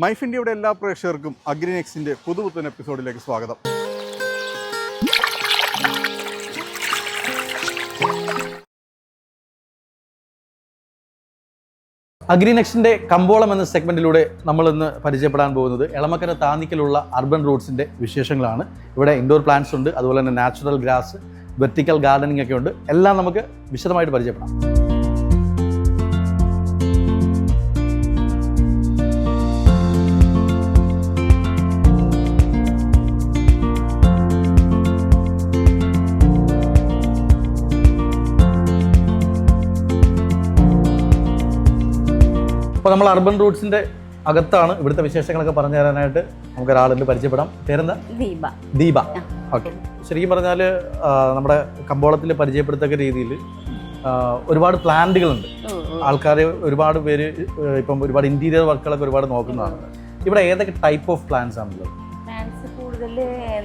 മൈഫ് ഇന്ത്യയുടെ എല്ലാ പ്രേക്ഷകർക്കും അഗ്രിനെക്സിൻ്റെ പുതുപുത്തൻ എപ്പിസോഡിലേക്ക് സ്വാഗതം. അഗ്രിനെക്സിൻ്റെ കമ്പോളം എന്ന സെഗ്മെൻറ്റിലൂടെ നമ്മളിന്ന് പരിചയപ്പെടാൻ പോകുന്നത് എളമക്കര താന്നിക്കലുള്ള അർബൻ റൂട്ട്സിൻ്റെ വിശേഷങ്ങളാണ്. ഇവിടെ ഇൻഡോർ പ്ലാന്റ്സ് ഉണ്ട്, അതുപോലെ തന്നെ നാച്ചുറൽ ഗ്രാസ്, വെർട്ടിക്കൽ ഗാർഡനിങ് ഒക്കെ ഉണ്ട്. എല്ലാം നമുക്ക് വിശദമായിട്ട് പരിചയപ്പെടാം. അപ്പോൾ നമ്മൾ അർബൻ റൂട്ട്സിൻ്റെ അകത്താണ്. ഇവിടുത്തെ വിശേഷങ്ങളൊക്കെ പറഞ്ഞു തരാനായിട്ട് നമുക്ക് ഒരാളുണ്ട്, പരിചയപ്പെടാം. പേരെന്താ? ദീപ. ഓക്കെ. ശരിക്കും പറഞ്ഞാൽ നമ്മുടെ കമ്പോളത്തിൽ പരിചയപ്പെടുത്തക്ക രീതിയിൽ ഒരുപാട് പ്ലാന്റുകളുണ്ട്. ആൾക്കാർ ഒരുപാട് പേര് ഇപ്പം ഒരുപാട് ഇൻറ്റീരിയർ വർക്കുകളൊക്കെ ഒരുപാട് നോക്കുന്നതാണ്. ഇവിടെ ഏതൊക്കെ ടൈപ്പ് ഓഫ് പ്ലാന്റ്സ് ആണുള്ളത്? പ്ലാന്റ്സ് കൂടുതൽ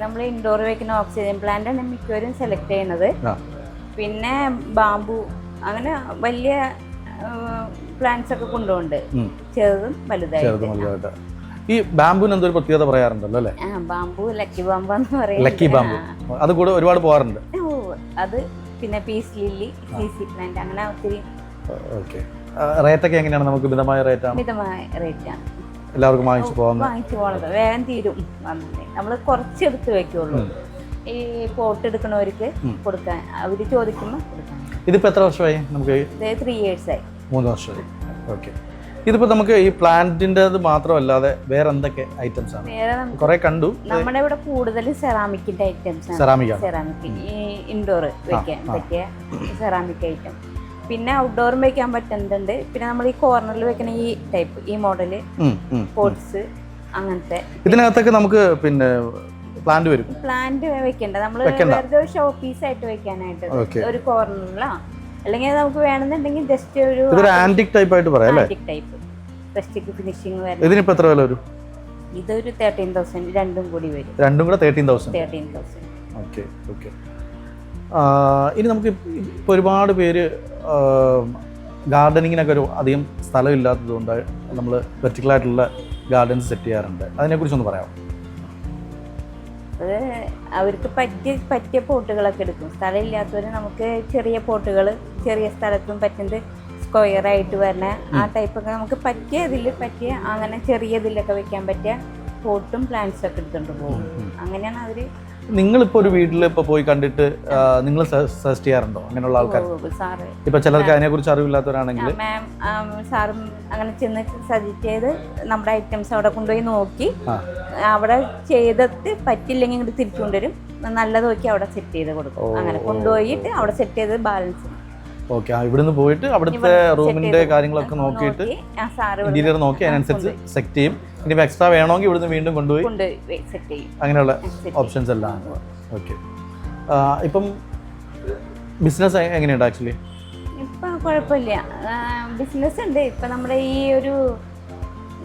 നമ്മൾ ഇൻഡോർ വെക്കുന്ന ഓക്സിജൻ പ്ലാന്റ് ആണ് മിക്കവരും സെലക്ട് ചെയ്യുന്നത്. പിന്നെ ബാംബു, അങ്ങനെ വലിയ പ്ലാന്റ്സ് ഒക്കെ കൊണ്ടുപോകുന്നുണ്ട്, ചെറുതും വലുതായിട്ട്. ഈ ബാംബുവിന് എന്തൊരു പ്രത്യേകത പറയാറുണ്ടല്ലോ അല്ലേ? ബാംബു ലക്കി ബാമ്പെന്ന് പറയും. ലക്കി ബാംബു അത് കൂടെ ഒരുപാട് പോകാറുണ്ട്. അത് പിന്നെ പീസ് ലില്ലി, സിസി പ്ലാന്റ്, അങ്ങനെ ഒത്തിരി. ഓക്കെ. റേറ്റൊക്കെ എങ്ങനെയാണ്? നമുക്ക് മിതമായ റേറ്റാണ്? മിതമായ റേറ്റാണ്. എല്ലാവർക്കും വാങ്ങിച്ചു പോകുന്നത് വേഗം തീരും. നമ്മൾ കുറച്ചെടുത്ത് വെക്കുള്ളൂ. ഈ പോട്ട് എടുക്കണവർക്ക് കൊടുക്കാൻ അവർ ചോദിക്കുമ്പോൾ കൊടുക്കാൻ. ഇതിപ്പോൾ എത്ര വർഷമായി? നമുക്ക് 3 years ആയി. 3 വർഷമായി. ഓക്കെ. ഇതിപ്പോൾ നമുക്ക് ഈ പ്ലാന്റിൻ്റെ മാത്രമല്ലാതെ വേറെ എന്തൊക്കെ ഐറ്റംസ് ആണ്? കുറെ കണ്ടു. നമ്മുടെ ഇവിടെ കൂടുതൽ സെറാമിക്കിന്റെ ഐറ്റംസ് ആണ്. സെറാമിക് ഈ ഇൻഡോർ വെക്കാൻ പറ്റിയ സെറാമിക് ഐറ്റം. പിന്നെ ഔട്ട്ഡോറും വെക്കാൻ പറ്റുന്നുണ്ട്. പിന്നെ നമ്മൾ ഈ കോർണറിൽ വെക്കുന്ന ഈ ടൈപ്പ്, ഈ മോഡല് പോട്ട്സ്, അങ്ങനത്തെ. ഇതിനകത്തൊക്കെ നമുക്ക് പിന്നെ പ്ലാന്റ് വരും. പ്ലാന്റ് വെക്കണ്ട, നമ്മൾ വെറുതെ ഒരു ഷോ പീസ് ആയിട്ട് വെക്കാനായിട്ട് ഒരു കോർണറിലാ. അല്ലെങ്കിൽ നമുക്ക് വേണമെന്നുണ്ടെങ്കിൽ ജസ്റ്റ് ഒരു ആന്റിക് ടൈപ്പ് ആയിട്ട് പറയാം അല്ലേ? ആന്റിക് ടൈപ്പ് റസ്റ്റിക് ഫിനിഷിംഗ് വരും. ഇതിനിപ്പോ എത്ര വില വരും? ഇതൊരു 13,000. രണ്ടും കൂടി വരും. രണ്ടും കൂടെ 13,000. ഓക്കെ. ഓക്കെ. ഇനി നമുക്ക് ഇപ്പോൾ ഒരുപാട് പേര് ഗാർഡനിങ്ങിനൊക്കെ ഒരു അധികം സ്ഥലമില്ലാത്തത് കൊണ്ട് നമ്മൾ വെർട്ടിക്കലായിട്ടുള്ള ഗാർഡൻസ് സെറ്റ് ചെയ്യാറുണ്ട്. അതിനെക്കുറിച്ചൊന്ന് പറയാം. അത് അവർക്ക് പറ്റിയ പോട്ടുകളൊക്കെ എടുക്കും. സ്ഥലമില്ലാത്തവർ നമുക്ക് ചെറിയ പോട്ടുകൾ, ചെറിയ സ്ഥലത്തും പറ്റുന്നത് സ്ക്വയർ ആയിട്ട് വരുന്ന ആ ടൈപ്പൊക്കെ നമുക്ക് പറ്റിയ അങ്ങനെ ചെറിയ ഇതിലൊക്കെ വെക്കാൻ പറ്റിയ പോട്ടും പ്ലാന്റ്സും ഒക്കെ എടുത്തുകൊണ്ട് പോകും. അങ്ങനെയാണ് അവർ. നിങ്ങളിപ്പോൾ ഒരു വീട്ടിൽ ഇപ്പോൾ പോയി കണ്ടിട്ട് നിങ്ങൾ സജസ്റ്റ് ചെയ്യാറുണ്ടോ അങ്ങനെയുള്ള ആൾക്കാർ? സാറ് ഇപ്പം ചിലർക്ക് അതിനെക്കുറിച്ച് അറിവില്ലാത്തവരാണെങ്കിൽ സാറും അങ്ങനെ ചെന്ന് സജസ്റ്റ് ചെയ്ത് നമ്മുടെ ഐറ്റംസ് അവിടെ കൊണ്ടുപോയി നോക്കി, അവിടെ ചെയ്തിട്ട് പറ്റില്ലെങ്കിൽ ഇങ്ങോട്ട് തിരിച്ചു കൊണ്ടുവരും. നല്ലത് നോക്കി അവിടെ സെറ്റ് ചെയ്ത് കൊടുക്കും. അങ്ങനെ കൊണ്ടുപോയിട്ട് അവിടെ സെറ്റ് ചെയ്ത് ബാലൻസ്. ഓക്കെ. ഇവിടുന്ന് പോയിട്ട് അവിടുത്തെ റൂമിന്റെ കാര്യങ്ങളൊക്കെ നോക്കിയിട്ട് ഇന്റീരിയർ നോക്കി അതിനനുസരിച്ച് സെറ്റ് ചെയ്യും. ഇനി എക്സ്ട്രാ വേണമെങ്കിൽ ഇവിടുന്ന് വീണ്ടും കൊണ്ടുപോയി സെറ്റ് ചെയ്യും. അങ്ങനെയുള്ള ഓപ്ഷൻസ് എല്ലാം. ഓക്കെ. ഇപ്പം ബിസിനസ് എങ്ങനെയുണ്ട്? ആക്ച്വലി ഇപ്പം കുഴപ്പമില്ല, ബിസിനസ് ഉണ്ട്. ഇപ്പം നമ്മുടെ ഈ ഒരു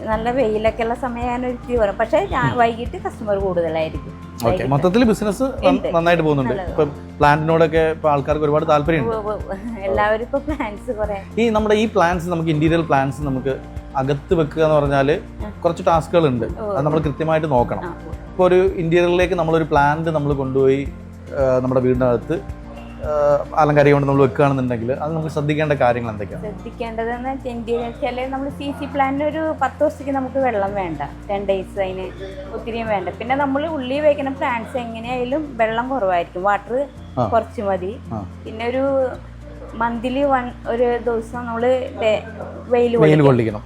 നല്ല വെയിലൊക്കെ ഉള്ള സമയം ഒരിക്കലും വരും, പക്ഷേ വൈകിട്ട് കസ്റ്റമർ കൂടുതലായിരിക്കും. ഓക്കെ. മൊത്തത്തിൽ ബിസിനസ് നന്നായിട്ട് പോകുന്നുണ്ട്. ഇപ്പം പ്ലാന്റിനോടൊക്കെ ഇപ്പം ആൾക്കാർക്ക് ഒരുപാട് താല്പര്യമുണ്ട്. എല്ലാവരും ഇപ്പോൾ പ്ലാന്റ്സ് കുറേ. നമ്മുടെ ഈ പ്ലാന്റ്സ് നമുക്ക് ഇന്റീരിയർ പ്ലാന്റ്സ് നമുക്ക് അകത്ത് വെക്കുക എന്ന് പറഞ്ഞാൽ കുറച്ച് ടാസ്കുകളുണ്ട്. അത് നമ്മൾ കൃത്യമായിട്ട് നോക്കണം. ഇപ്പോൾ ഒരു ഇന്റീരിയറിലേക്ക് നമ്മളൊരു പ്ലാന്റ് നമ്മൾ കൊണ്ടുപോയി നമ്മുടെ വീടിനകത്ത് അലങ്കാരം കൊണ്ട് നമ്മൾ വെക്കുകയാണെന്നുണ്ടെങ്കിൽ അത് നമുക്ക് ശ്രദ്ധിക്കേണ്ട കാര്യങ്ങൾ എന്തൊക്കെയാണ്? ശ്രദ്ധിക്കേണ്ടതെന്ന് വെച്ചാൽ നമ്മൾ CC പ്ലാന്റിന് ഒരു 10 ദിവസത്തേക്ക് നമുക്ക് വെള്ളം വേണ്ട, 10 days അതിന് ഒത്തിരിയും വേണ്ട. പിന്നെ നമ്മൾ ഉള്ളി വയ്ക്കുന്ന പ്ലാന്റ്സ് എങ്ങനെയായാലും വെള്ളം കുറവായിരിക്കും, വാട്ടർ കുറച്ച് മതി. പിന്നെ ഒരു മന്ത്ലി ഒരു ദിവസം നമ്മൾ വെയിൽ കൊള്ളിക്കണം,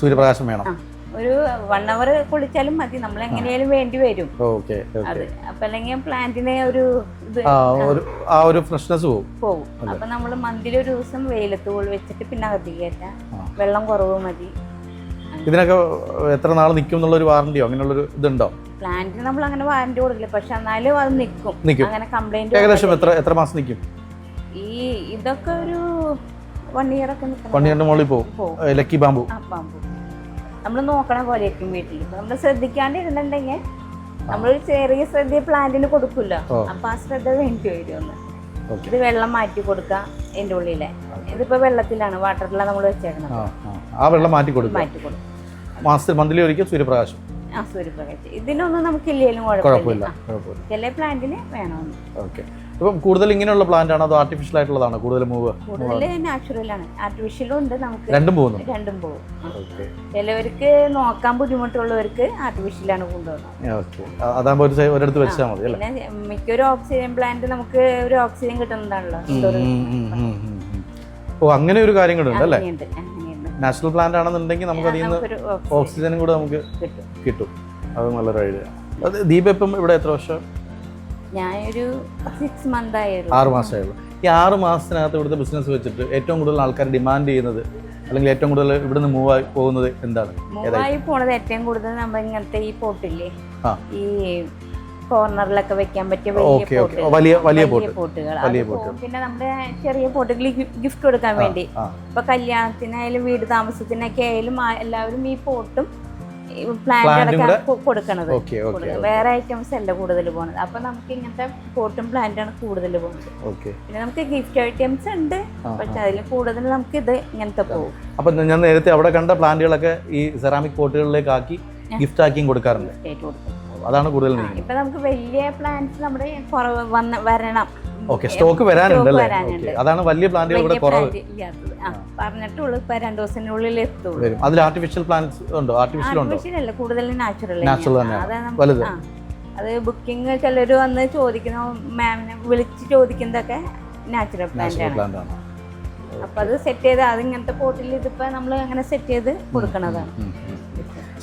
സൂര്യപ്രകാശം വേണം. ഒരു 1 hour കുളിച്ചാലും മതി, നമ്മൾ എങ്ങനെയാലും വേണ്ടി വരും. അത് അപ്പൊ അല്ലെങ്കിൽ പ്ലാന്റിന് ഒരു ഫ്രഷ്നെസ് പോകും. അപ്പൊ നമ്മൾ മന്തിൽ ഒരു ദിവസം വെയിലത്ത് വെച്ചിട്ട് പിന്നെ അകത്തേക്ക് കയറ്റാം. വെള്ളം കുറവ് മതി. ഇതിനൊക്കെ എത്ര നാൾ നിൽക്കും എന്നുള്ളൊരു വാറന്റിയോ അങ്ങനെയുള്ളൊരു ഇതുണ്ടോ? പ്ലാന്റിന് നമ്മൾ അങ്ങനെ വാറന്റി കൊടുക്കില്ല, പക്ഷെ എന്നാലും അത് നിൽക്കും. അങ്ങനെ കംപ്ലൈന്റ് ഏകദേശം എത്ര മാസം നിൽക്കും? ഇതൊക്കെ ഒരു 1 year ഒക്കെ നിൽക്കും. 1 year മുകളിൽ പോകും. ലക്കി ബാംബു നമ്മൾ നോക്കണ പോലെയായിരിക്കും വീട്ടിൽ. നമ്മൾ ശ്രദ്ധിക്കാണ്ട് ഇരുന്നുണ്ടെങ്കിൽ നമ്മളൊരു ചെറിയ ശ്രദ്ധ പ്ലാന്റിന് കൊടുക്കില്ല, അപ്പൊ ആ ശ്രദ്ധ വേണ്ടി വരും. ഇത് വെള്ളം മാറ്റി കൊടുക്കാം ഇതിൻ്റെ ഉള്ളിലെ. ഇതിപ്പോ വെള്ളത്തിലാണ്, വാട്ടറിലാണ് നമ്മൾ വെച്ചേക്കുന്നത്. ആ വെള്ളം മാറ്റി കൊടുക്കും. മന്ത്ലി ഒരിക്കൽ സൂര്യപ്രകാശം. സൂര്യപ്രകാശം ഇതിനൊന്നും നമുക്ക് ഇല്ലെങ്കിലും കുഴപ്പമില്ല. ചില പ്ലാന്റിന് വേണമെന്ന്. ഓക്കെ. ഇപ്പം കൂടുതൽ ഇങ്ങനെയുള്ള പ്ലാന്റ് ആണോ അതോ ആർട്ടിഫിഷ്യൽ ആയിട്ടുള്ളതാണോ കൂടുതൽ മൂവ്? കൂടുതൽ നാച്ചുറൽ ആണ്. ആർട്ടിഫിഷ്യലും ഉണ്ട് നമുക്ക്. രണ്ടും പോകും. ചിലവർക്ക് നോക്കാൻ ബുദ്ധിമുട്ടുള്ളവർക്ക് ആർട്ടിഫിഷ്യലാണ് കൊണ്ടുപോകുന്നത്. അതാകുമ്പോൾ ഒരിടത്ത് വെച്ചാൽ മതി അല്ലേ? പിന്നെ മിക്കൊരു ഓക്സിജൻ പ്ലാന്റ് നമുക്ക് ഒരു ഓക്സിജൻ കിട്ടുന്നതാണല്ലോ. ഓ, അങ്ങനെ ഒരു കാര്യം കൂടെ ഉണ്ട് അല്ലേ? നാച്ചുറൽ പ്ലാന്റ് ആണെന്നുണ്ടെങ്കിൽ നമുക്ക് അതിൽ നിന്ന് ഓക്സിജനും കൂടെ നമുക്ക് കിട്ടും. അത് നല്ലൊരു ഐഡിയ. അത് ദീപ ഇപ്പം ഇവിടെ എത്ര വർഷം? ഞാനൊരു 6 months ആയുള്ളൂ. 6 മാസമായുള്ളൂ. ഈ 6 മാസത്തിനകത്ത് ഇവിടുത്തെ ബിസിനസ് വെച്ചിട്ട് ഏറ്റവും കൂടുതൽ ആൾക്കാർ ഡിമാൻഡ് ചെയ്യുന്നത് അല്ലെങ്കിൽ ഏറ്റവും കൂടുതൽ ഇവിടുന്ന് മൂവ് ആയി പോകുന്നത് എന്താണ്? മൂവായി പോണത് ഏറ്റവും കൂടുതൽ നമ്മൾ ഇങ്ങനത്തെ ഈ പോട്ടില്ലേ, ഈ കോർണറിലൊക്കെ വെക്കാൻ പറ്റിയ വലിയ പോട്ടുകൾ. പിന്നെ നമ്മുടെ ചെറിയ പോട്ടുകൾ ഗിഫ്റ്റ് കൊടുക്കാൻ വേണ്ടി ഇപ്പൊ കല്യാണത്തിനായാലും വീട് താമസത്തിനൊക്കെ ആയാലും എല്ലാവരും ഈ പോട്ടും പ്ലാന്റുകളൊക്കെ കൊടുക്കണത്. വേറെ ഐറ്റംസ് അല്ല കൂടുതൽ പോകുന്നത്. അപ്പൊ നമുക്ക് ഇങ്ങനത്തെ പോട്ടും പ്ലാന്റാണ് കൂടുതൽ പോകുന്നത്. പിന്നെ നമുക്ക് ഗിഫ്റ്റ് ഐറ്റംസ് ഉണ്ട്, പക്ഷെ അതിൽ കൂടുതൽ നമുക്ക് ഇത് ഇങ്ങനത്തെ പോകും. അപ്പൊ ഞാൻ നേരത്തെ അവിടെ കണ്ട പ്ലാന്റുകളൊക്കെ ഈ സെറാമിക് പോട്ടുകളിലേക്ക് ആക്കി ഗിഫ്റ്റ് ആക്കിയും കൊടുക്കാറുണ്ട്. അതാണ് കൂടുതൽ. ഇപ്പൊ നമുക്ക് വലിയ പ്ലാന്റ്സ് നമ്മുടെ വരണം. സ്റ്റോക്ക് വരാനുണ്ട്. അതാണ് വലിയ പ്ലാന്റുകളുടെ കുറവ്. പറഞ്ഞിട്ടുള്ളൂ ഇപ്പൊ 2 ദിവസത്തിനുള്ളിൽ എത്തുള്ളൂ. അതിൽ ആർട്ടിഫിഷ്യൽ പ്ലാന്റ്സ് ഉണ്ടോ? ആർട്ടിഫിഷ്യൽ അല്ല, കൂടുതൽ നാച്ചുറൽ. അത് ബുക്കിംഗ് ചിലര് വന്ന് ചോദിക്കുന്ന മാമിനെ വിളിച്ച് ചോദിക്കുന്നതൊക്കെ നാച്ചുറൽ പ്ലാന്റ് ആണ്. അപ്പൊ അത് സെറ്റ് ചെയ്ത് അത് ഇങ്ങനത്തെ പോട്ടിൽ ഇതിപ്പോ നമ്മൾ അങ്ങനെ സെറ്റ് ചെയ്ത് കൊടുക്കണതാണ്.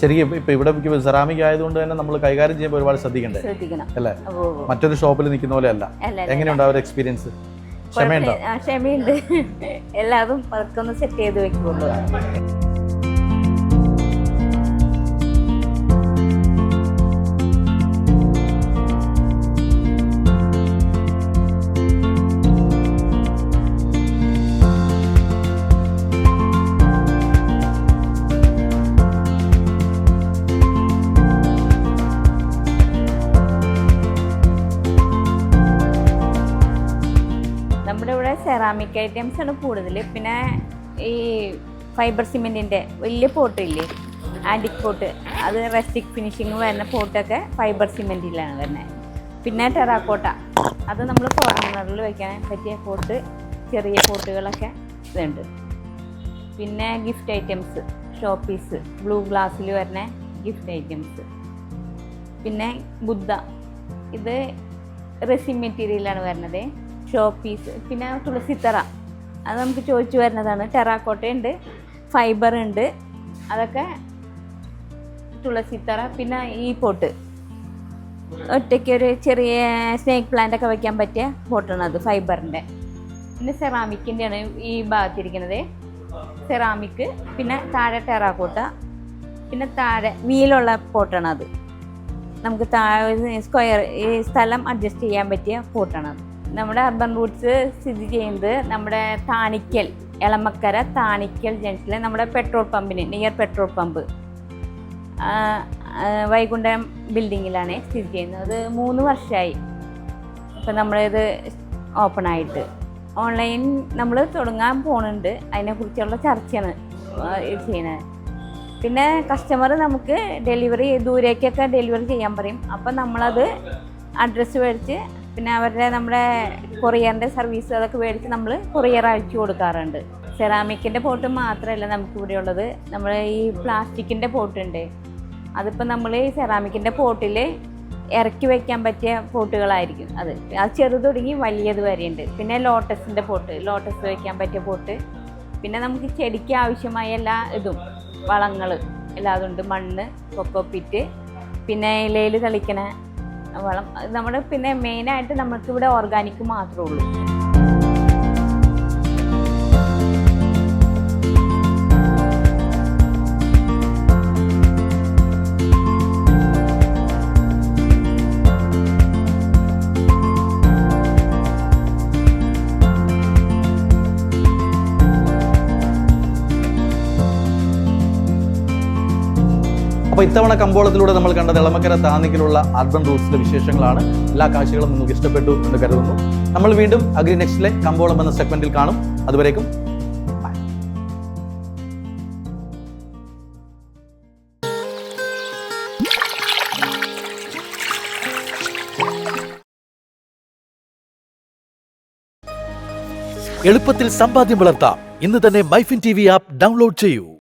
ശരിക്കും ഇപ്പൊ ഇവിടെ സെറാമിക് ആയതുകൊണ്ട് തന്നെ നമ്മൾ കൈകാര്യം ചെയ്യുമ്പോൾ ഒരുപാട് ശ്രദ്ധിക്കണം അല്ലേ? മറ്റൊരു ഷോപ്പിൽ നിൽക്കുന്ന പോലെ അല്ല. എങ്ങനെയുണ്ട് ആ ഒരു എക്സ്പീരിയൻസ്? ക്ഷമയുണ്ട്. എല്ലാതും പതുക്കെ സെറ്റ് ചെയ്ത് വെക്കുള്ളൂ. നമ്മുടെ ഇവിടെ സെറാമിക് ഐറ്റംസ് ആണ് കൂടുതൽ. പിന്നെ ഈ ഫൈബർ സിമെൻറ്റിൻ്റെ വലിയ പോട്ടില്ലേ, ആൻറ്റിക് പോട്ട്, അത് റസ്റ്റിക് ഫിനിഷിങ് വരുന്ന പോട്ടൊക്കെ ഫൈബർ സിമെൻറ്റിലാണ് വരുന്നത്. പിന്നെ ടെറാക്കോട്ട, അത് നമ്മൾ കോർണറിൽ വയ്ക്കാൻ പറ്റിയ പോട്ട്, ചെറിയ പോട്ടുകളൊക്കെ ഇതുണ്ട്. പിന്നെ gift items, show piece, blue ഗ്ലാസ്സിൽ വരുന്ന ഗിഫ്റ്റ് ഐറ്റംസ്. പിന്നെ ബുദ്ധ, ഇത് റെസിൻ മെറ്റീരിയലാണ് വരുന്നത്, ഷോ പീസ്. പിന്നെ തുളസിത്തറ, അത് നമുക്ക് ചോദിച്ചു വരുന്നതാണ്. ടെറാക്കോട്ടയുണ്ട്, ഫൈബർ ഉണ്ട്, അതൊക്കെ തുളസിത്തറ. പിന്നെ ഈ പോട്ട് ഒറ്റയ്ക്ക് ഒരു ചെറിയ സ്നേക്ക് പ്ലാന്റ് ഒക്കെ വയ്ക്കാൻ പറ്റിയ പോട്ടാണ് അത്, ഫൈബറിൻ്റെ. പിന്നെ സെറാമിക്കിൻ്റെയാണ് ഈ ഭാഗത്തിരിക്കുന്നത്, സെറാമിക്. പിന്നെ താഴെ ടെറാക്കോട്ട, പിന്നെ താഴെ വീലുള്ള പോട്ടാണ് അത്. നമുക്ക് താഴെ സ്ക്വയർ ഈ സ്ഥലം അഡ്ജസ്റ്റ് ചെയ്യാൻ പറ്റിയ പോട്ടാണത്. നമ്മുടെ അർബൻ റൂട്ട്സ് സ്ഥിതി ചെയ്യുന്നത് നമ്മുടെ താണിക്കൽ, എളമക്കര താണിക്കൽ ജംഗ്ഷനിൽ നമ്മുടെ പെട്രോൾ പമ്പിന് നിയർ പെട്രോൾ പമ്പ് വൈകുണ്ഠം ബിൽഡിങ്ങിലാണ് സ്ഥിതി ചെയ്യുന്നത്. അത് 3 വർഷമായി ഇപ്പം നമ്മളിത് ഓപ്പൺ ആയിട്ട്. ഓൺലൈൻ നമ്മൾ തുടങ്ങാൻ പോകുന്നുണ്ട്, അതിനെക്കുറിച്ചുള്ള ചർച്ചയാണ് ചെയ്യുന്നത്. പിന്നെ കസ്റ്റമർ നമുക്ക് ഡെലിവറി ദൂരേക്കൊക്കെ ഡെലിവറി ചെയ്യാൻ പറയും. അപ്പം നമ്മളത് അഡ്രസ്സ് മേടിച്ച് പിന്നെ അവരുടെ നമ്മുടെ കൊറിയറിൻ്റെ സർവീസ് അതൊക്കെ മേടിച്ച് നമ്മൾ കൊറിയർ അയച്ചു കൊടുക്കാറുണ്ട്. സെറാമിക്കിൻ്റെ പോട്ട് മാത്രമല്ല നമുക്കിവിടെ ഉള്ളത്, നമ്മൾ ഈ പ്ലാസ്റ്റിക്കിൻ്റെ പോട്ടുണ്ട്. അതിപ്പോൾ നമ്മൾ ഈ സെറാമിക്കിൻ്റെ പോട്ടിൽ ഇറക്കി വയ്ക്കാൻ പറ്റിയ പോട്ടുകളായിരിക്കും. അത് ചെറുത് തുടങ്ങി വലിയത് വരെയുണ്ട്. പിന്നെ ലോട്ടസിൻ്റെ പോട്ട്, ലോട്ടസ് വയ്ക്കാൻ പറ്റിയ പോട്ട്. പിന്നെ നമുക്ക് ചെടിക്ക് ആവശ്യമായ എല്ലാ ഇതും വളങ്ങൾ എല്ലാതും ഉണ്ട്. മണ്ണ്, കൊക്കോപ്പിറ്റ്, പിന്നെ ഇലയിൽ തളിക്കണ വളം. നമ്മുടെ പിന്നെ മെയിനായിട്ട് നമുക്കിവിടെ ഓർഗാനിക് മാത്രമേ ഉള്ളൂ. അപ്പോൾ ഇത്തവണ കമ്പോളത്തിലൂടെ നമ്മൾ കണ്ടത് എളമക്കര താന്നിക്കലുള്ള അർബൻ റൂട്ട്സിലെ വിശേഷങ്ങളാണ്. എല്ലാ കാഴ്ചകളും നിങ്ങൾക്ക് ഇഷ്ടപ്പെട്ടു എന്ന് കരുതുന്നു. നമ്മൾ വീണ്ടും അഗ്രി നെക്സ്റ്റിലെ കമ്പോളം എന്ന സെഗ്മെന്റിൽ കാണും. അതുവരേക്കും എളുപ്പത്തിൽ സമ്പാദ്യം വളർത്താം. ഇന്ന് തന്നെ മൈഫിൻ TV ആപ്പ് ഡൗൺലോഡ് ചെയ്യൂ.